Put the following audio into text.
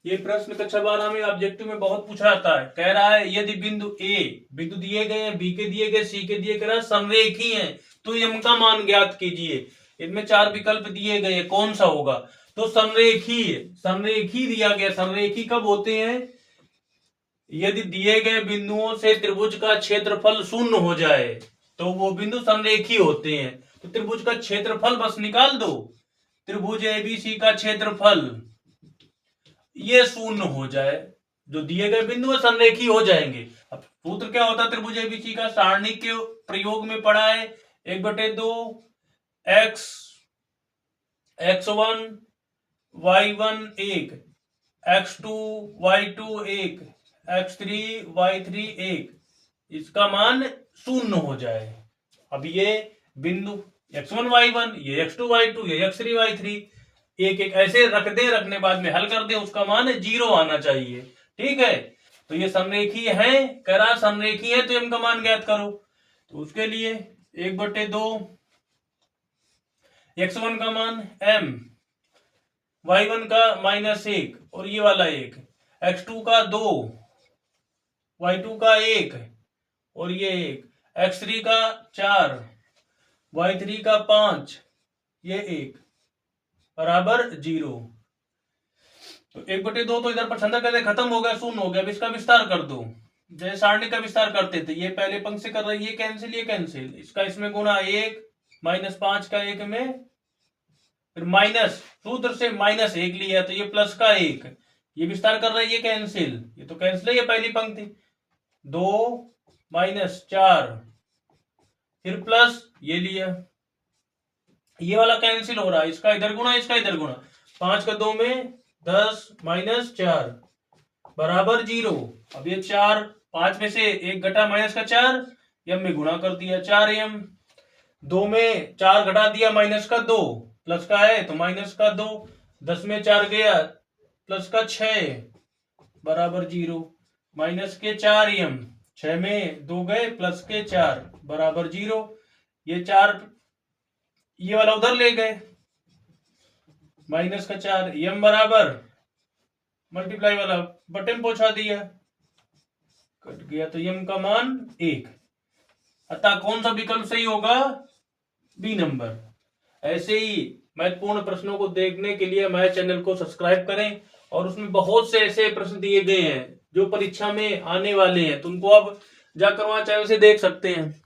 ये प्रश्न कक्षा 12 में ऑब्जेक्टिव में बहुत पूछा जाता है। कह रहा है यदि बिंदु दिए गए हैं, बी के दिए गए, सी के दिए गए, समरेखी हैं तो m का मान ज्ञात कीजिए। इनमें 4 विकल्प दिए गए, कौन सा होगा? तो समरेखी दिया गया। समरेखी कब होते हैं? यदि दिए गए बिंदुओं से त्रिभुज का क्षेत्रफल शून्य हो जाए तो वो बिंदु समरेखी होते हैं। तो त्रिभुज का क्षेत्रफल बस निकाल दो। त्रिभुज एबीसी का क्षेत्रफल ये शून्य हो जाए, जो दिए गए बिंदु समरेखी हो जाएंगे। अब सूत्र क्या होता है त्रिभुज एबीसी का? सारणी के प्रयोग में पढ़ा है, 1/2 x1 y1 1, x2 y2 1, x3 y3 1, इसका मान शून्य हो जाए। अब ये बिंदु x1 y1, ये x2 y2, ये x3 y3, एक एक ऐसे रख दे, रखने बाद में हल कर दे, उसका मान 0 आना चाहिए। ठीक है, तो ये समरेखी है, करा समरेखी है तो m का मान ज्ञात करो। तो उसके लिए 1/2 x1 का मान m, y1 का -1 और ये वाला 1, x2 का 2, y2 का 1 और ये 1, x3 का 4, y3 का 5, ये 1 बराबर 0। तो 1/2 तो इधर पर छंदा कर दे, खत्म हो गया, शून्य हो गया। अब इसका विस्तार कर दो, जैसे सारणी का विस्तार करते थे। ये पहले पंक्ति से कर रही है, ये कैंसिल, ये कैंसिल, इसका इसमें गुणा 1, -5 का 1 में, फिर माइनस, सूत्र से -1 लिया तो ये प्लस का 1, ये विस्तार कर रही है, कैंसिल, ये तो कैंसिल है, ये पहली पंक्ति। 2 -4 फिर प्लस ये लिया, ये वाला कैंसिल हो रहा है, इसका इधर गुणा, इसका इधर गुणा, 5 का 2 में 10 -4 बराबर 0। अब ये 4, 5 में से 1 घटा -4, m में गुणा कर दिया, 4m, 2 में 4 घटा दिया, -2, प्लस का है तो -2, 10 में 4 गया, प्लस का 6 बराबर 0, -4m, 6 में 2 गए, प्लस के 4 बराबर 0। ये 4 ये वाला उधर ले गए, -4, m बराबर मल्टीप्लाई वाला बटे में पहुंचा दिया, कट गया, तो m का मान 1। अतः कौन सा विकल्प सही होगा? B number. ऐसे ही महत्वपूर्ण प्रश्नों को देखने के लिए हमारे चैनल को सब्सक्राइब करें, और उसमें बहुत से ऐसे प्रश्न दिए गए हैं जो परीक्षा में आने वाले हैं, तो उनको अब जाकर वहां चैनल से देख सकते हैं।